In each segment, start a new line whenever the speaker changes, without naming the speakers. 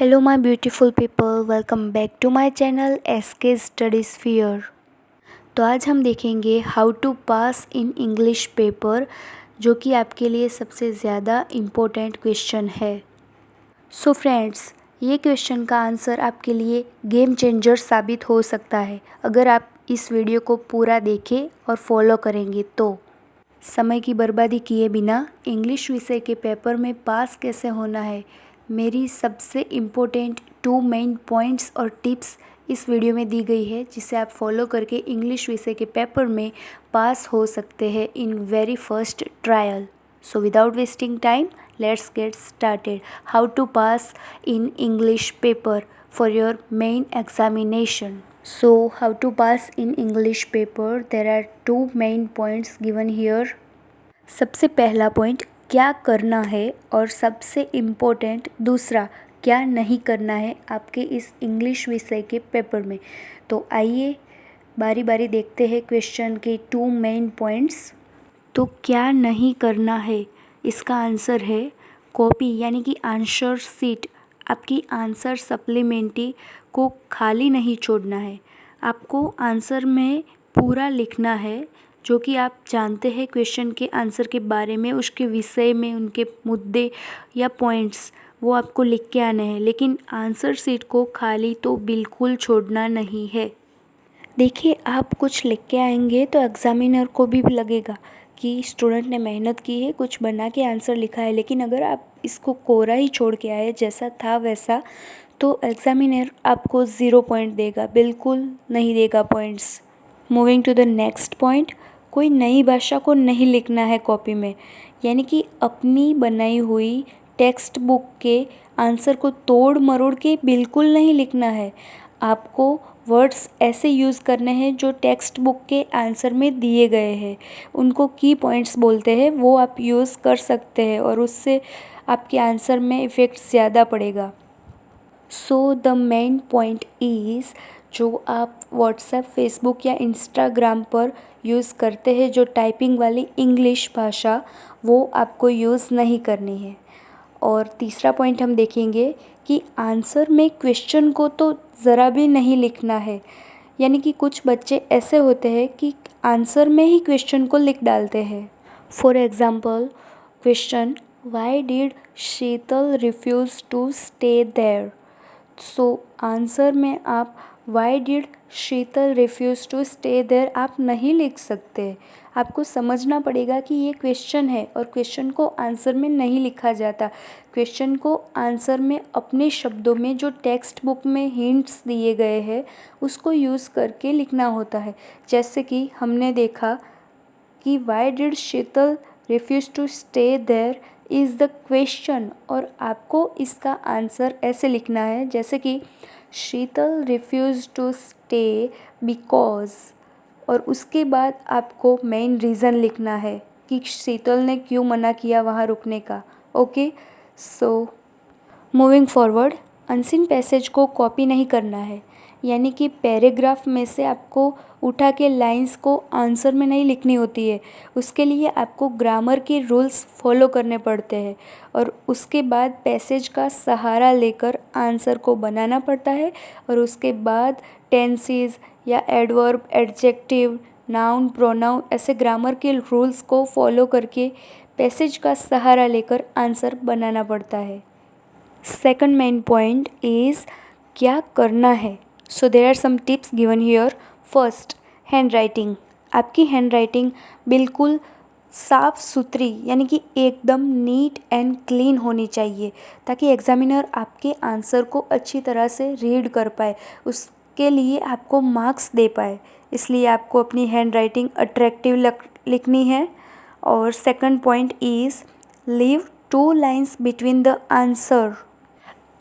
Hello my beautiful people, welcome back to my channel SK Study Sphere। तो आज हम देखेंगे how to pass in English paper, जो कि आपके लिए सबसे ज़्यादा इम्पोर्टेंट क्वेश्चन है। सो फ्रेंड्स, ये क्वेश्चन का आंसर आपके लिए गेम चेंजर साबित हो सकता है अगर आप इस वीडियो को पूरा देखें और फॉलो करेंगे तो। समय की बर्बादी किए बिना इंग्लिश विषय के पेपर में पास कैसे होना है, मेरी सबसे इम्पोर्टेंट 2 मेन पॉइंट्स और टिप्स इस वीडियो में दी गई है, जिसे आप फॉलो करके इंग्लिश विषय के पेपर में पास हो सकते हैं in very first trial. So without wasting time, let's get started. How to pass in English paper for your main examination. So how to pass in English paper, there are 2 main points given here। सबसे पहला point क्या करना है और सबसे important दूसरा क्या नहीं करना है आपके इस इंग्लिश विषय के पेपर में। तो आइए बारी बारी देखते हैं क्वेश्चन के 2 मेन पॉइंट्स। तो क्या नहीं करना है, इसका आंसर है कॉपी यानी कि आंसर सीट, आपकी आंसर सप्लीमेंट्री को खाली नहीं छोड़ना है। आपको आंसर में पूरा लिखना है, जो कि आप जानते हैं क्वेश्चन के आंसर के बारे में, उसके विषय में, उनके मुद्दे या पॉइंट्स, वो आपको लिख के आने हैं। लेकिन आंसर सीट को खाली तो बिल्कुल छोड़ना नहीं है। देखिए, आप कुछ लिख के आएंगे तो एग्ज़ामिनर को भी लगेगा कि स्टूडेंट ने मेहनत की है, कुछ बना के आंसर लिखा है। लेकिन अगर आप इसको कोरा ही छोड़ के आए जैसा था वैसा, तो एग्ज़ामिनर आपको 0 पॉइंट देगा, बिल्कुल नहीं देगा points. Moving to the next point, कोई नई भाषा को नहीं लिखना है कॉपी में, यानी कि अपनी बनाई हुई टेक्स्ट बुक के आंसर को तोड़ मरोड़ के बिल्कुल नहीं लिखना है। आपको वर्ड्स ऐसे यूज़ करने हैं जो टेक्स्ट बुक के आंसर में दिए गए हैं, उनको की पॉइंट्स बोलते हैं, वो आप यूज़ कर सकते हैं और उससे आपके आंसर में इफ़ेक्ट ज़्यादा पड़ेगा। So the main point is, जो आप व्हाट्सएप, फेसबुक या इंस्टाग्राम पर यूज़ करते हैं जो टाइपिंग वाली इंग्लिश भाषा, वो आपको यूज़ नहीं करनी है। और तीसरा पॉइंट हम देखेंगे कि आंसर में क्वेश्चन को तो ज़रा भी नहीं लिखना है। यानी कि कुछ बच्चे ऐसे होते हैं कि आंसर में ही क्वेश्चन को लिख डालते हैं। For example, question why did Sheetal refuse to stay there. So answer में आप why did Sheetal refuse to stay there आप नहीं लिख सकते। आपको समझना पड़ेगा कि ये क्वेश्चन है और क्वेश्चन को आंसर में नहीं लिखा जाता। क्वेश्चन को आंसर में अपने शब्दों में जो टेक्स्ट बुक में हिंट्स दिए गए हैं उसको यूज़ करके लिखना होता है। जैसे कि हमने देखा कि why did Sheetal refuse to stay there is the question, और आपको इसका आंसर ऐसे लिखना है जैसे कि Sheetal refuse to stay because, और उसके बाद आपको मेन रीज़न लिखना है कि शीतल ने क्यों मना किया वहाँ रुकने का। Okay, so moving forward, unseen passage को कॉपी नहीं करना है, यानी कि पैराग्राफ में से आपको उठा के लाइंस को आंसर में नहीं लिखनी होती है। उसके लिए आपको ग्रामर के रूल्स फॉलो करने पड़ते हैं और उसके बाद पैसेज का सहारा लेकर आंसर को बनाना पड़ता है। और उसके बाद टेंसेस या एडवर्ब, एडजेक्टिव, नाउन, प्रोनाउन, ऐसे ग्रामर के रूल्स को फॉलो करके पैसेज का सहारा लेकर आंसर बनाना पड़ता है। सेकंड मेन पॉइंट इज़ क्या करना है। So there are some tips given here. First, hand writing. आपकी हैंड राइटिंग बिल्कुल साफ़ सुथरी यानी कि एकदम नीट एंड क्लीन होनी चाहिए, ताकि एग्ज़ामिनर आपके आंसर को अच्छी तरह से रीड कर पाए, उसके लिए आपको मार्क्स दे पाए। इसलिए आपको अपनी हैंड राइटिंग अट्रैक्टिव लिखनी है। और second point is leave 2 lines between the answer,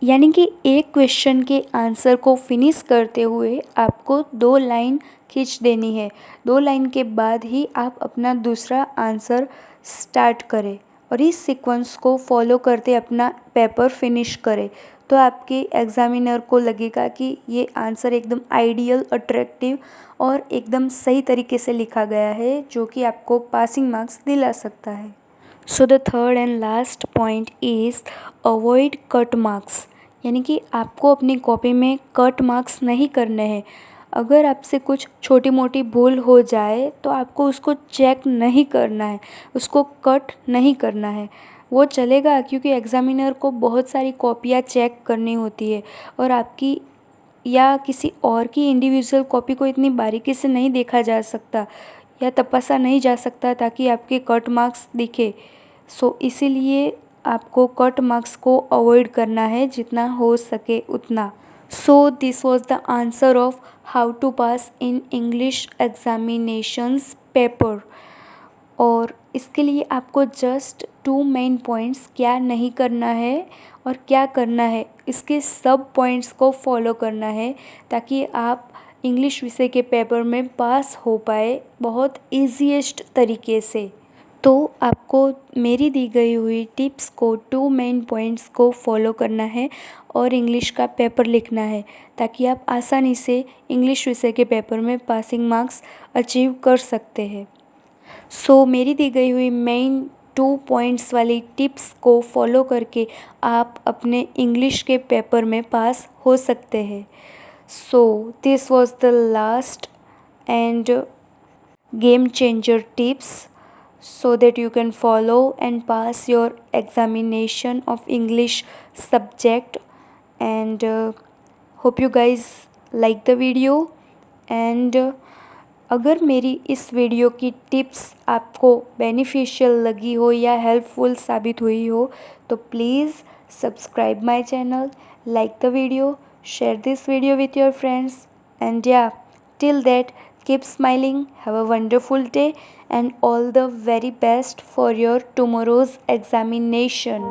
यानी कि एक क्वेश्चन के आंसर को फिनिश करते हुए आपको 2 लाइन खींच देनी है। 2 लाइन के बाद ही आप अपना दूसरा आंसर स्टार्ट करें और इस सीक्वेंस को फॉलो करते अपना पेपर फिनिश करें, तो आपके एग्ज़ामिनर को लगेगा कि ये आंसर एकदम आइडियल, अट्रैक्टिव और एकदम सही तरीके से लिखा गया है, जो कि आपको पासिंग मार्क्स दिला सकता है। So the third and last point is avoid cut marks, यानी कि आपको अपनी कॉपी में कट मार्क्स नहीं करने हैं। अगर आपसे कुछ छोटी मोटी भूल हो जाए तो आपको उसको चेक नहीं करना है, उसको कट नहीं करना है। वो चलेगा क्योंकि एग्ज़ामिनर को बहुत सारी कॉपियाँ चेक करनी होती है और आपकी या किसी और की इंडिविजुअल कॉपी को इतनी बारीकी से नहीं देखा जा सकता या तपासा नहीं जा सकता ताकि आपके कट मार्क्स दिखे। इसीलिए आपको कट मार्क्स को अवॉइड करना है जितना हो सके उतना। This was the answer of how to pass in English examinations paper. और इसके लिए आपको जस्ट 2 मेन पॉइंट्स क्या नहीं करना है और क्या करना है, इसके सब पॉइंट्स को फॉलो करना है ताकि आप इंग्लिश विषय के पेपर में पास हो पाए बहुत ईजीएस्ट तरीके से। तो आपको मेरी दी गई हुई टिप्स को 2 मेन पॉइंट्स को फॉलो करना है और इंग्लिश का पेपर लिखना है ताकि आप आसानी से इंग्लिश विषय के पेपर में पासिंग मार्क्स अचीव कर सकते हैं। मेरी दी गई हुई मेन 2 पॉइंट्स वाली टिप्स को फॉलो करके आप अपने इंग्लिश के पेपर में पास हो सकते हैं। This was the last and game changer tips so that you can follow and pass your examination of English subject, and hope you guys like the video, and अगर मेरी इस वीडियो की tips आपको beneficial लगी हो या helpful साबित हुई हो तो please subscribe my channel, like the video, share this video with your friends, and yeah, till that, keep smiling, have a wonderful day, and all the very best for your tomorrow's examination.